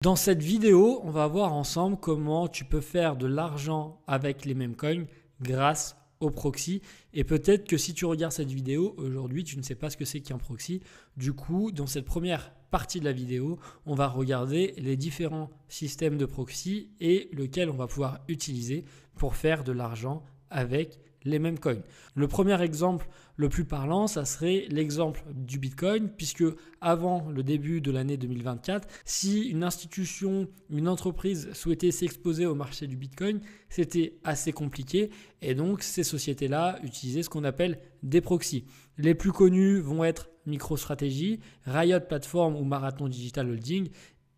Dans cette vidéo, on va voir ensemble comment tu peux faire de l'argent avec les mêmes coins grâce au proxy. Et peut-être que si tu regardes cette vidéo aujourd'hui, tu ne sais pas ce que c'est qu'un proxy. Du coup, dans cette première partie de la vidéo, on va regarder les différents systèmes de proxy et lequel on va pouvoir utiliser pour faire de l'argent avec les mêmes coins. Le premier exemple le plus parlant, ça serait l'exemple du Bitcoin, puisque avant le début de l'année 2024, si une institution, une entreprise souhaitait s'exposer au marché du Bitcoin, c'était assez compliqué et donc ces sociétés-là utilisaient ce qu'on appelle des proxys. Les plus connus vont être MicroStrategy, Riot Platform ou Marathon Digital Holding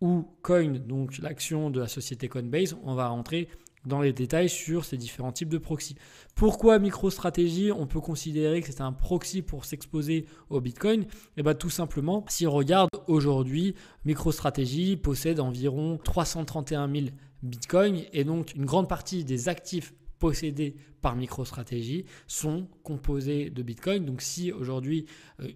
ou Coin, donc l'action de la société Coinbase. On va rentrer dans les détails sur ces différents types de proxys. Pourquoi MicroStrategy, on peut considérer que c'est un proxy pour s'exposer au Bitcoin? Et bien tout simplement, si on regarde aujourd'hui, MicroStrategy possède environ 331 000 Bitcoins et donc une grande partie des actifs possédés par MicroStrategy sont composés de Bitcoin. Donc si aujourd'hui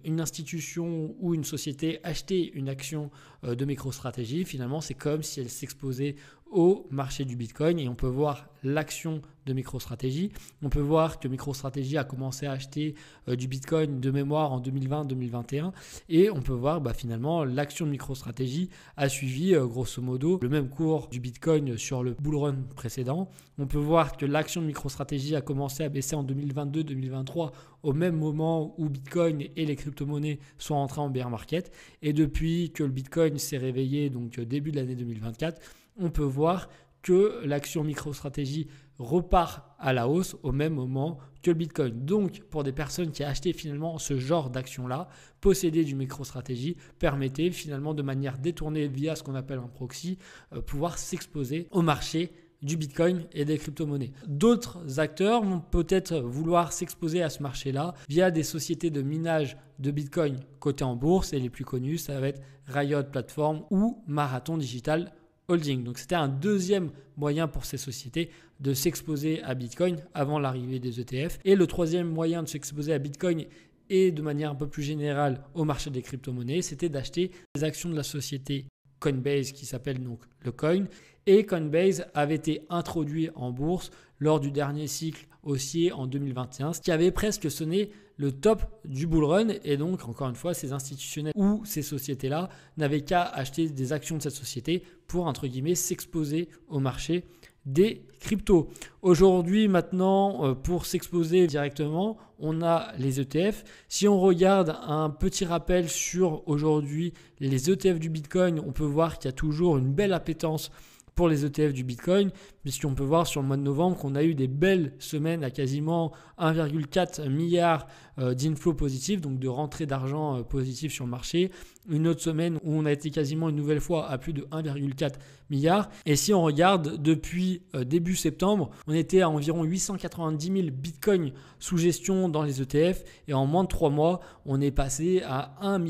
une institution ou une société achetait une action de MicroStrategy, finalement c'est comme si elle s'exposait au marché du Bitcoin et on peut voir l'action de MicroStrategy. On peut voir que MicroStrategy a commencé à acheter du Bitcoin de mémoire en 2020-2021 et on peut voir finalement l'action de MicroStrategy a suivi grosso modo le même cours du Bitcoin sur le bull run précédent. On peut voir que l'action de MicroStrategy a commencé à baisser en 2022-2023 au même moment où Bitcoin et les crypto-monnaies sont entrés en bear market. Et depuis que le Bitcoin s'est réveillé, donc début de l'année 2024, on peut voir que l'action MicroStrategy repart à la hausse au même moment que le Bitcoin. Donc, pour des personnes qui achetaient finalement ce genre d'action-là, posséder du MicroStrategy permettait finalement de manière détournée via ce qu'on appelle un proxy, pouvoir s'exposer au marché du Bitcoin et des crypto-monnaies. D'autres acteurs vont peut-être vouloir s'exposer à ce marché-là via des sociétés de minage de Bitcoin cotées en bourse et les plus connus, ça va être Riot Platform ou Marathon Digital Holding. Donc c'était un deuxième moyen pour ces sociétés de s'exposer à Bitcoin avant l'arrivée des ETF. Et le troisième moyen de s'exposer à Bitcoin et de manière un peu plus générale au marché des crypto-monnaies, c'était d'acheter des actions de la société Coinbase qui s'appelle donc le Coin. Et Coinbase avait été introduit en bourse lors du dernier cycle haussier en 2021, ce qui avait presque sonné le top du bull run. Et donc, encore une fois, ces institutionnels ou ces sociétés-là n'avaient qu'à acheter des actions de cette société pour, entre guillemets, s'exposer au marché des cryptos. Aujourd'hui, maintenant, pour s'exposer directement, on a les ETF. Si on regarde un petit rappel sur aujourd'hui les ETF du Bitcoin, on peut voir qu'il y a toujours une belle appétence pour les ETF du Bitcoin, puisqu'on peut voir sur le mois de novembre qu'on a eu des belles semaines à quasiment 1,4 milliard d'inflows positifs, donc de rentrées d'argent positifs sur le marché. Une autre semaine où on a été quasiment une nouvelle fois à plus de 1,4 milliard. Et si on regarde depuis début septembre, on était à environ 890 000 bitcoins sous gestion dans les ETF et en moins de 3 mois, on est passé à 1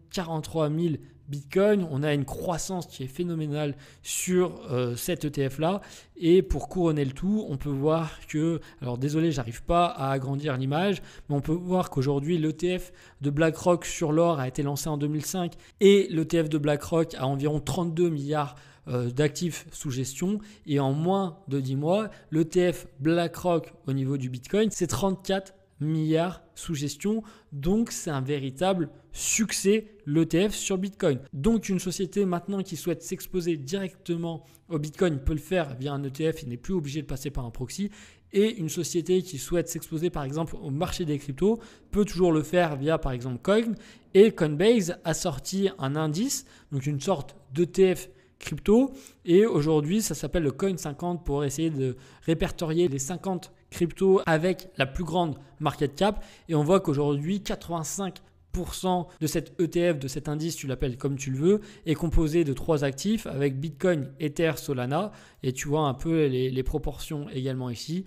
43 000 Bitcoin. On a une croissance qui est phénoménale sur cet ETF-là. Et pour couronner le tout, on peut voir que, alors désolé, j'arrive pas à agrandir l'image, mais on peut voir qu'aujourd'hui, l'ETF de BlackRock sur l'or a été lancé en 2005 et l'ETF de BlackRock a environ 32 milliards d'actifs sous gestion. Et en moins de 10 mois, l'ETF BlackRock au niveau du Bitcoin, c'est 34 milliards sous gestion. Donc, c'est un véritable succès, l'ETF sur Bitcoin. Donc, une société maintenant qui souhaite s'exposer directement au Bitcoin peut le faire via un ETF. Il n'est plus obligé de passer par un proxy. Et une société qui souhaite s'exposer par exemple au marché des cryptos peut toujours le faire via par exemple Coin. Et Coinbase a sorti un indice, donc une sorte d'ETF crypto. Et aujourd'hui, ça s'appelle le Coin 50 pour essayer de répertorier les 50 crypto avec la plus grande market cap. Et on voit qu'aujourd'hui, 85% de cet ETF, de cet indice, tu l'appelles comme tu le veux, est composé de 3 actifs avec Bitcoin, Ether, Solana. Et tu vois un peu les proportions également ici.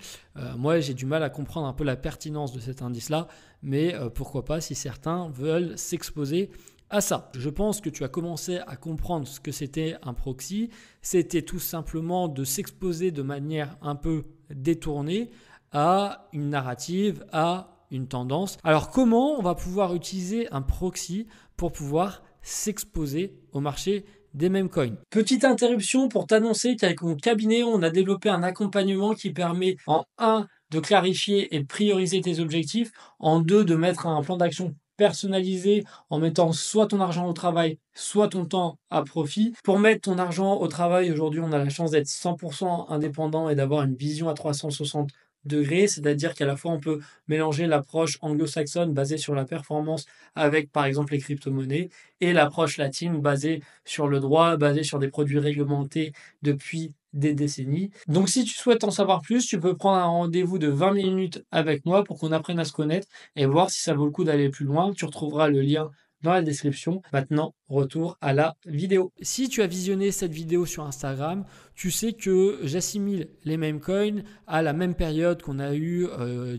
Moi, j'ai du mal à comprendre un peu la pertinence de cet indice-là. Mais pourquoi pas si certains veulent s'exposer à ça. Je pense que tu as commencé à comprendre ce que c'était un proxy. C'était tout simplement de s'exposer de manière un peu détournée à une narrative, à une tendance. Alors comment on va pouvoir utiliser un proxy pour pouvoir s'exposer au marché des mêmes coins. Petite interruption pour t'annoncer qu'avec mon cabinet, on a développé un accompagnement qui permet en 1 de clarifier et de prioriser tes objectifs, en 2 de mettre un plan d'action personnalisé en mettant soit ton argent au travail, soit ton temps à profit. Pour mettre ton argent au travail, aujourd'hui, on a la chance d'être 100% indépendant et d'avoir une vision à 360 degrés, c'est-à-dire qu'à la fois on peut mélanger l'approche anglo-saxonne basée sur la performance avec par exemple les crypto-monnaies et l'approche latine basée sur le droit, basée sur des produits réglementés depuis des décennies. Donc si tu souhaites en savoir plus, tu peux prendre un rendez-vous de 20 minutes avec moi pour qu'on apprenne à se connaître et voir si ça vaut le coup d'aller plus loin. Tu retrouveras le lien dans la description. Maintenant, retour à la vidéo. Si tu as visionné cette vidéo sur Instagram, tu sais que j'assimile les mêmes coins à la même période qu'on a eu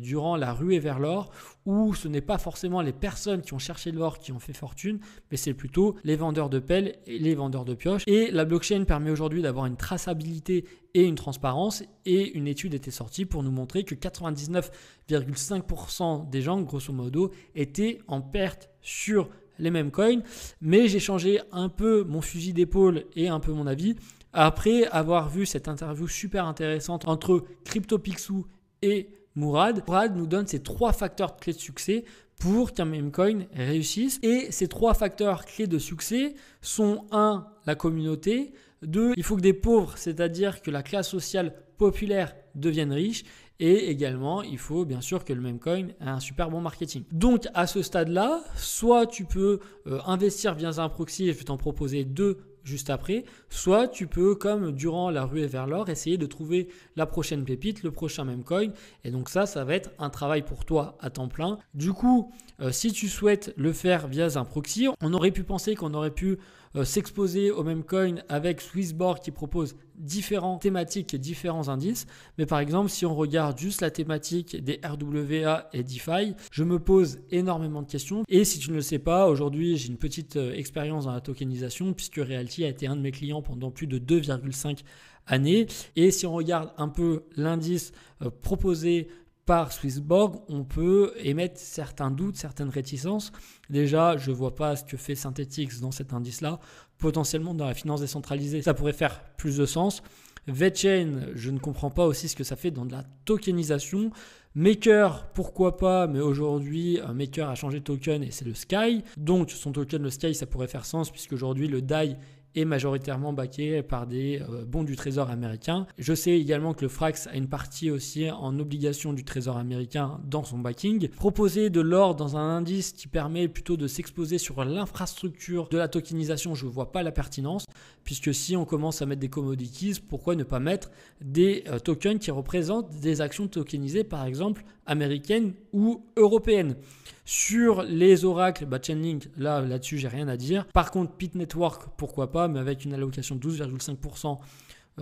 durant la ruée vers l'or, où ce n'est pas forcément les personnes qui ont cherché de l'or qui ont fait fortune, mais c'est plutôt les vendeurs de pelles et les vendeurs de pioches. Et la blockchain permet aujourd'hui d'avoir une traçabilité et une transparence, et une étude était sortie pour nous montrer que 99,5% des gens, grosso modo, étaient en perte sur les mêmes coins. Mais j'ai changé un peu mon fusil d'épaule et un peu mon avis après avoir vu cette interview super intéressante entre CryptoPicsou et Mourad. Mourad nous donne ces 3 facteurs clés de succès pour qu'un meme coin réussisse. Et ces 3 facteurs clés de succès sont 1. La communauté, 2. Il faut que des pauvres, c'est-à-dire que la classe sociale populaire devienne riche. Et également, il faut bien sûr que le meme coin ait un super bon marketing. Donc à ce stade-là, soit tu peux investir via un proxy, et je vais t'en proposer 2 juste après, soit tu peux, comme durant la ruée vers l'or, essayer de trouver la prochaine pépite, le prochain meme coin. Et donc ça va être un travail pour toi à temps plein. Du coup, si tu souhaites le faire via un proxy, on aurait pu penser qu'on aurait pu s'exposer au même coin avec Swissborg qui propose différentes thématiques et différents indices. Mais par exemple, si on regarde juste la thématique des RWA et DeFi, je me pose énormément de questions. Et si tu ne le sais pas, aujourd'hui, j'ai une petite expérience dans la tokenisation puisque Realty a été un de mes clients pendant plus de 2,5 années. Et si on regarde un peu l'indice proposé par Swissborg, on peut émettre certains doutes, certaines réticences. Déjà, je ne vois pas ce que fait Synthetix dans cet indice-là. Potentiellement, dans la finance décentralisée, ça pourrait faire plus de sens. VeChain, je ne comprends pas aussi ce que ça fait dans de la tokenisation. Maker, pourquoi pas, mais aujourd'hui, Maker a changé de token et c'est le Sky. Donc, son token, le Sky, ça pourrait faire sens puisque aujourd'hui, le DAI est majoritairement backé par des bons du trésor américain. Je sais également que le Frax a une partie aussi en obligation du trésor américain dans son backing. Proposer de l'or dans un indice qui permet plutôt de s'exposer sur l'infrastructure de la tokenisation, je ne vois pas la pertinence, puisque si on commence à mettre des commodities, pourquoi ne pas mettre des tokens qui représentent des actions tokenisées, par exemple américaines ou européennes. Sur les oracles, Chainlink, là-dessus, j'ai rien à dire. Par contre, Pit Network, pourquoi pas, mais avec une allocation de 12,5%,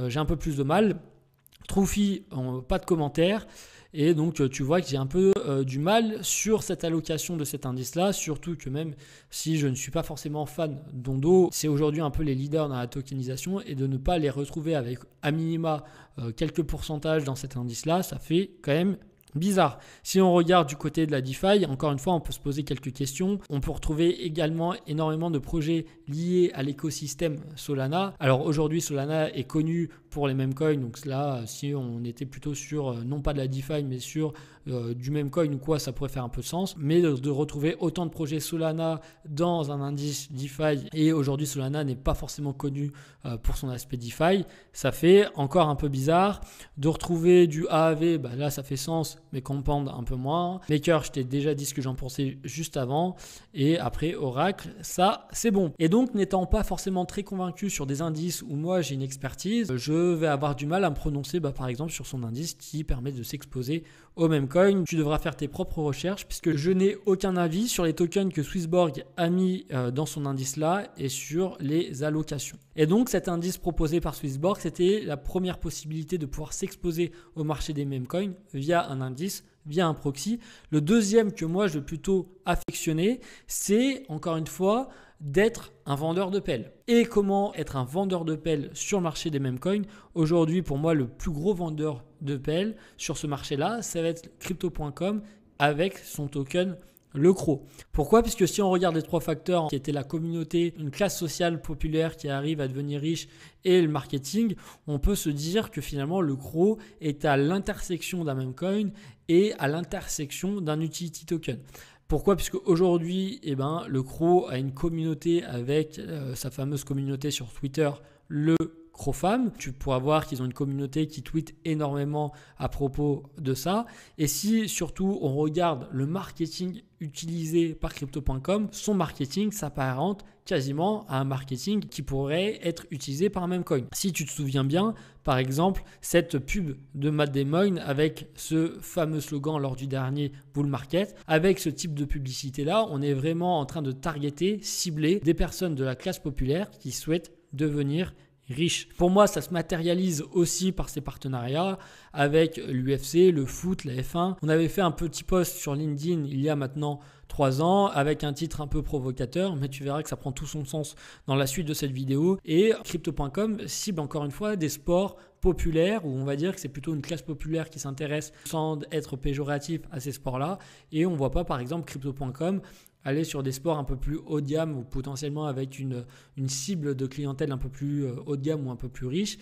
j'ai un peu plus de mal. Trophy, pas de commentaire. Et donc, tu vois que j'ai un peu du mal sur cette allocation de cet indice-là, surtout que même si je ne suis pas forcément fan d'Ondo, c'est aujourd'hui un peu les leaders dans la tokenisation, et de ne pas les retrouver avec à minima quelques pourcentages dans cet indice-là, ça fait quand même bizarre. Si on regarde du côté de la DeFi, encore une fois, on peut se poser quelques questions. On peut retrouver également énormément de projets liés à l'écosystème Solana. Alors aujourd'hui, Solana est connu pour les meme coins. Donc là, si on était plutôt sur, non pas de la DeFi, mais sur du meme coin ou quoi, ça pourrait faire un peu de sens. Mais de retrouver autant de projets Solana dans un indice DeFi, et aujourd'hui Solana n'est pas forcément connu pour son aspect DeFi, ça fait encore un peu bizarre. De retrouver du AAV, là ça fait sens, mais Compound un peu moins. Maker, je t'ai déjà dit ce que j'en pensais juste avant. Et après Oracle, ça c'est bon. Et donc, n'étant pas forcément très convaincu sur des indices où moi j'ai une expertise, je vais avoir du mal à me prononcer par exemple sur son indice qui permet de s'exposer au même coin. Tu devras faire tes propres recherches puisque je n'ai aucun avis sur les tokens que Swissborg a mis dans son indice là et sur les allocations. Et donc cet indice proposé par Swissborg, c'était la première possibilité de pouvoir s'exposer au marché des meme coins via un indice, via un proxy. Le deuxième que moi je vais plutôt affectionner, c'est encore une fois d'être un vendeur de pelles. Et comment être un vendeur de pelles sur le marché des meme coins? Aujourd'hui, pour moi, le plus gros vendeur de pelles sur ce marché-là, ça va être Crypto.com avec son token le CRO. Pourquoi? Puisque si on regarde les 3 facteurs qui étaient la communauté, une classe sociale populaire qui arrive à devenir riche et le marketing, on peut se dire que finalement le CRO est à l'intersection d'un meme coin et à l'intersection d'un utility token. Pourquoi? Puisque aujourd'hui, le CRO a une communauté avec sa fameuse communauté sur Twitter, le CROFAM. Tu pourras voir qu'ils ont une communauté qui tweet énormément à propos de ça. Et si surtout on regarde le marketing utilisé par Crypto.com, son marketing s'apparente quasiment à un marketing qui pourrait être utilisé par un meme coin. Si tu te souviens bien, par exemple, cette pub de Matt Damon avec ce fameux slogan lors du dernier bull market, avec ce type de publicité-là, on est vraiment en train de targeter, cibler des personnes de la classe populaire qui souhaitent devenir riche. Pour moi, ça se matérialise aussi par ces partenariats avec l'UFC, le foot, la F1. On avait fait un petit post sur LinkedIn il y a maintenant 3 ans avec un titre un peu provocateur, mais tu verras que ça prend tout son sens dans la suite de cette vidéo. Et Crypto.com cible encore une fois des sports populaires, où on va dire que c'est plutôt une classe populaire qui s'intéresse sans être péjoratif à ces sports-là. Et on ne voit pas par exemple Crypto.com aller sur des sports un peu plus haut de gamme ou potentiellement avec une cible de clientèle un peu plus haut de gamme ou un peu plus riche,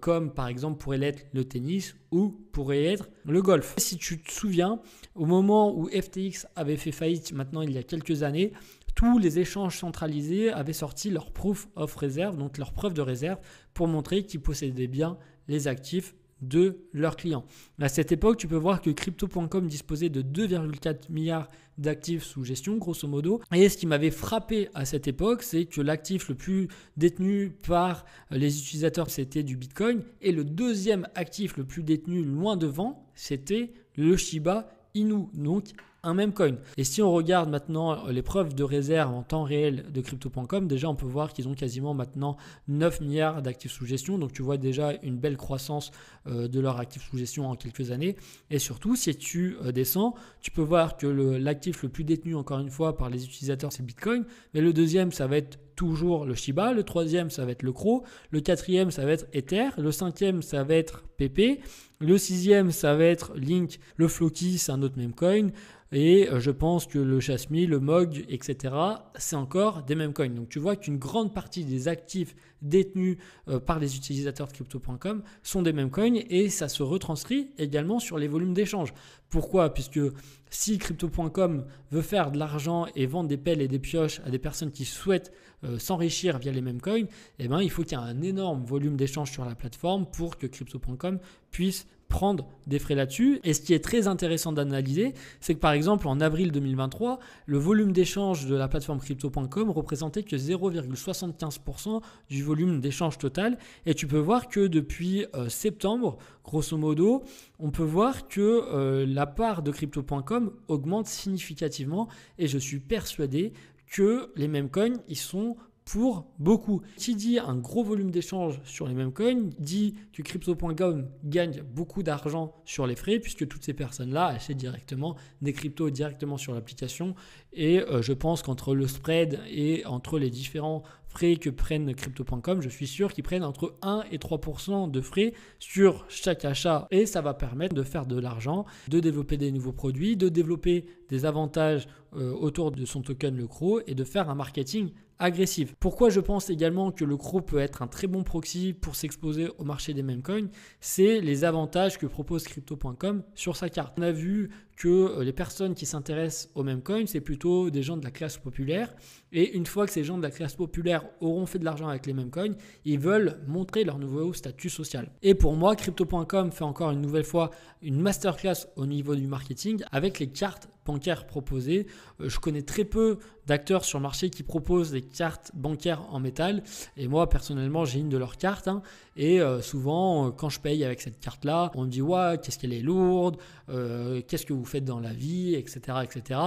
comme par exemple pourrait l'être le tennis ou pourrait être le golf. Si tu te souviens, au moment où FTX avait fait faillite, maintenant il y a quelques années, tous les échanges centralisés avaient sorti leur proof of reserve, donc leur preuve de réserve, pour montrer qu'ils possédaient bien les actifs de leurs clients. À cette époque, tu peux voir que Crypto.com disposait de 2,4 milliards d'actifs sous gestion, grosso modo. Et ce qui m'avait frappé à cette époque, c'est que l'actif le plus détenu par les utilisateurs, c'était du Bitcoin. Et le deuxième actif le plus détenu loin devant, c'était le Shiba Inu, donc un meme coin. Et si on regarde maintenant les preuves de réserve en temps réel de Crypto.com, déjà on peut voir qu'ils ont quasiment maintenant 9 milliards d'actifs sous gestion. Donc tu vois déjà une belle croissance de leur actifs sous gestion en quelques années. Et surtout, si tu descends, tu peux voir que l'actif le plus détenu encore une fois par les utilisateurs, c'est Bitcoin. Mais le deuxième, ça va être toujours le Shiba. Le troisième, ça va être le CRO. Le quatrième, ça va être Ether. Le cinquième, ça va être PP. Le sixième, ça va être Link. Le Floki, c'est un autre meme coin. Et je pense que le Chasmi, le MOG, etc., c'est encore des meme coins. Donc tu vois qu'une grande partie des actifs détenus par les utilisateurs de Crypto.com sont des meme coins et ça se retranscrit également sur les volumes d'échange. Pourquoi? Puisque si Crypto.com veut faire de l'argent et vendre des pelles et des pioches à des personnes qui souhaitent s'enrichir via les meme coins, il faut qu'il y ait un énorme volume d'échange sur la plateforme pour que Crypto.com puisse prendre des frais là-dessus. Et ce qui est très intéressant d'analyser, c'est que par exemple en avril 2023, le volume d'échange de la plateforme Crypto.com représentait que 0,75% du volume d'échange total. Et tu peux voir que depuis septembre, grosso modo, on peut voir que la part de Crypto.com augmente significativement et je suis persuadé que les meme coins, ils sont pour beaucoup. Qui dit un gros volume d'échange sur les meme coins, dit que Crypto.com gagne beaucoup d'argent sur les frais puisque toutes ces personnes-là achètent directement des cryptos directement sur l'application et je pense qu'entre le spread et entre les différents frais que prennent Crypto.com, je suis sûr qu'ils prennent entre 1 et 3% de frais sur chaque achat et ça va permettre de faire de l'argent, de développer des nouveaux produits, de développer des avantages autour de son token le CRO et de faire un marketing agressif. Pourquoi je pense également que le CRO peut être un très bon proxy pour s'exposer au marché des meme coins, c'est les avantages que propose Crypto.com sur sa carte. On a vu que les personnes qui s'intéressent aux meme coins, c'est plutôt des gens de la classe populaire et une fois que ces gens de la classe populaire auront fait de l'argent avec les meme coins, ils veulent montrer leur nouveau statut social. Et pour moi, Crypto.com fait encore une nouvelle fois une masterclass au niveau du marketing avec les cartes bancaires proposées. Je connais très peu d'acteurs sur le marché qui proposent des cartes bancaires en métal et moi personnellement j'ai une de leurs cartes et souvent quand je paye avec cette carte là on me dit ouais qu'est-ce qu'elle est lourde, qu'est-ce que vous faites dans la vie, etc., etc.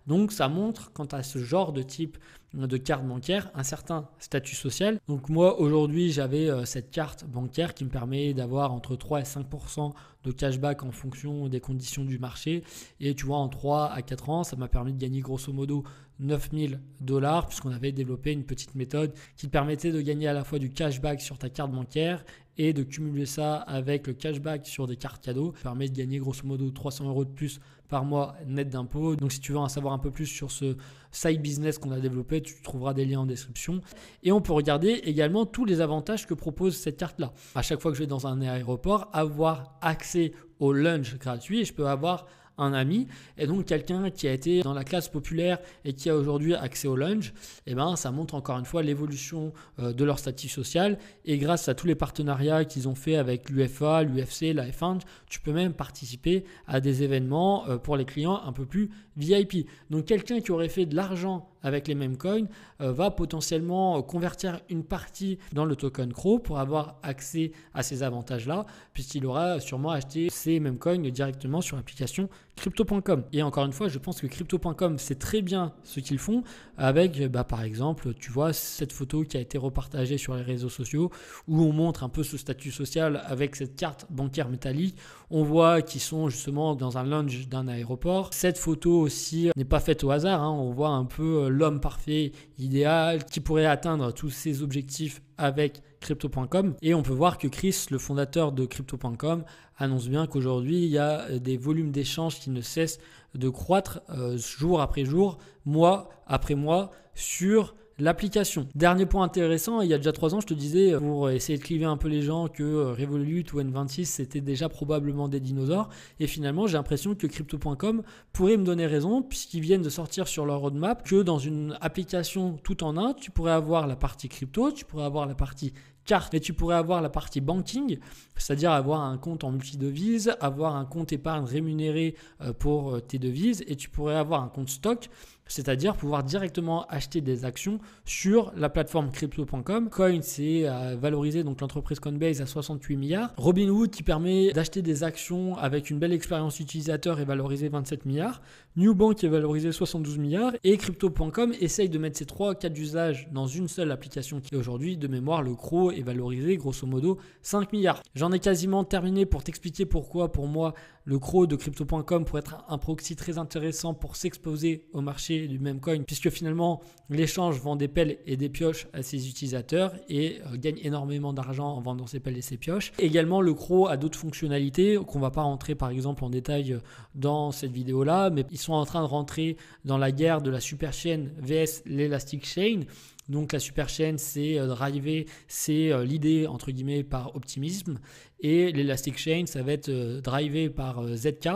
Donc ça montre quant à ce genre de type de carte bancaire un certain statut social. Donc moi aujourd'hui j'avais cette carte bancaire qui me permet d'avoir entre 3 et 5% de cashback en fonction des conditions du marché et tu vois en 3 à 4 ans ça m'a permis de gagner grosso modo $9 000 puisqu'on avait développé une petite méthode qui te permettait de gagner à la fois du cashback sur ta carte bancaire et de cumuler ça avec le cashback sur des cartes cadeaux. Ça permet de gagner grosso modo 300 € de plus par mois net d'impôts. Donc si tu veux en savoir un peu plus sur ce side business qu'on a développé, tu trouveras des liens en description. Et on peut regarder également tous les avantages que propose cette carte-là. À chaque fois que je vais dans un aéroport, avoir accès au lunch gratuit, et je peux avoir un ami et donc quelqu'un qui a été dans la classe populaire et qui a aujourd'hui accès au lunch, et ben ça montre encore une fois l'évolution de leur statut social. Et grâce à tous les partenariats qu'ils ont fait avec l'UEFA, l'UFC, la F1, tu peux même participer à des événements pour les clients un peu plus VIP. Donc quelqu'un qui aurait fait de l'argent avec les mêmes coins va potentiellement convertir une partie dans le token CRO pour avoir accès à ces avantages-là, puisqu'il aura sûrement acheté ces mêmes coins directement sur l'application crypto.com. Et encore une fois, je pense que crypto.com, c'est très bien ce qu'ils font avec, par exemple, tu vois, cette photo qui a été repartagée sur les réseaux sociaux où on montre un peu ce statut social avec cette carte bancaire métallique. On voit qu'ils sont justement dans un lounge d'un aéroport. Cette photo aussi n'est pas faite au hasard, hein. On voit un peu l'homme parfait, idéal, qui pourrait atteindre tous ses objectifs avec crypto.com. Et on peut voir que Chris, le fondateur de crypto.com, annonce bien qu'aujourd'hui, il y a des volumes d'échanges qui ne cessent de croître jour après jour, mois après mois sur l'application. Dernier point intéressant, il y a déjà 3 ans, je te disais, pour essayer de cliver un peu les gens, que Revolut ou N26, c'était déjà probablement des dinosaures. Et finalement, j'ai l'impression que Crypto.com pourrait me donner raison, puisqu'ils viennent de sortir sur leur roadmap que dans une application tout en un, tu pourrais avoir la partie crypto, tu pourrais avoir la partie carte, et tu pourrais avoir la partie banking, c'est-à-dire avoir un compte en multidevises, avoir un compte épargne rémunéré pour tes devises, et tu pourrais avoir un compte stock, c'est-à-dire pouvoir directement acheter des actions sur la plateforme crypto.com. Coin, c'est valorisé, donc l'entreprise Coinbase, à 68 milliards. Robinhood, qui permet d'acheter des actions avec une belle expérience utilisateur, est valorisé 27 milliards. Newbank est valorisé 72 milliards. Et crypto.com essaye de mettre ces 3 cas d'usage dans une seule application qui est aujourd'hui, de mémoire, le CRO est valorisé grosso modo 5 milliards. J'en ai quasiment terminé pour t'expliquer pourquoi, pour moi, le CRO de crypto.com pourrait être un proxy très intéressant pour s'exposer au marché du même coin, puisque finalement l'échange vend des pelles et des pioches à ses utilisateurs et gagne énormément d'argent en vendant ses pelles et ses pioches. Également, le CRO a d'autres fonctionnalités qu'on ne va pas rentrer par exemple en détail dans cette vidéo là, mais ils sont en train de rentrer dans la guerre de la super chain vs l'Elastic Chain. Donc la super chain, c'est drivé, c'est l'idée entre guillemets par Optimism, et l'Elastic Chain, ça va être drivé par ZK.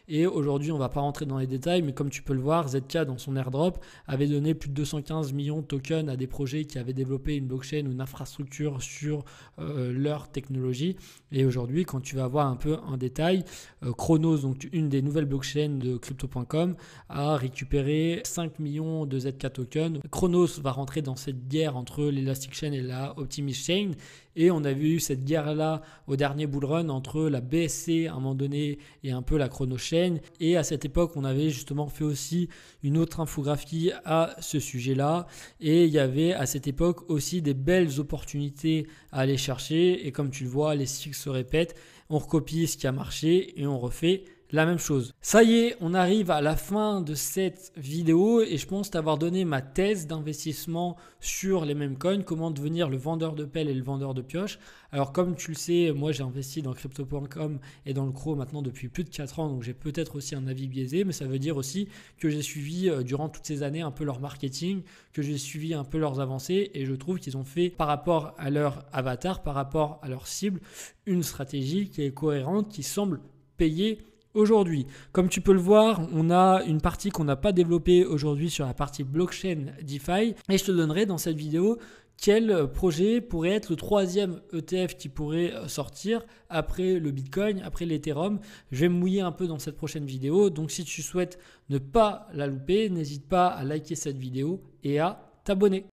Et aujourd'hui, on ne va pas rentrer dans les détails, mais comme tu peux le voir, ZK dans son airdrop avait donné plus de 215 millions de tokens à des projets qui avaient développé une blockchain ou une infrastructure sur leur technologie. Et aujourd'hui, quand tu vas voir un peu en détail, Chronos, donc une des nouvelles blockchains de crypto.com, a récupéré 5 millions de ZK tokens. Chronos va rentrer dans cette guerre entre l'Elastic Chain et la Optimism Chain. Et on a vu cette guerre-là au dernier bull run entre la BSC à un moment donné et un peu la Chrono Chain. Et à cette époque, on avait justement fait aussi une autre infographie à ce sujet-là. Et il y avait à cette époque aussi des belles opportunités à aller chercher. Et comme tu le vois, les cycles se répètent. On recopie ce qui a marché et on refait la même chose. Ça y est, on arrive à la fin de cette vidéo et je pense t'avoir donné ma thèse d'investissement sur les mêmes coins, comment devenir le vendeur de pelles et le vendeur de pioches. Alors comme tu le sais, moi j'ai investi dans crypto.com et dans le CRO maintenant depuis plus de 4 ans, donc j'ai peut-être aussi un avis biaisé, mais ça veut dire aussi que j'ai suivi durant toutes ces années un peu leur marketing, que j'ai suivi un peu leurs avancées et je trouve qu'ils ont fait par rapport à leur avatar, par rapport à leur cible, une stratégie qui est cohérente, qui semble payer aujourd'hui. Comme tu peux le voir, on a une partie qu'on n'a pas développée aujourd'hui sur la partie blockchain DeFi et je te donnerai dans cette vidéo quel projet pourrait être le 3e ETF qui pourrait sortir après le Bitcoin, après l'Ethereum. Je vais me mouiller un peu dans cette prochaine vidéo, donc si tu souhaites ne pas la louper, n'hésite pas à liker cette vidéo et à t'abonner.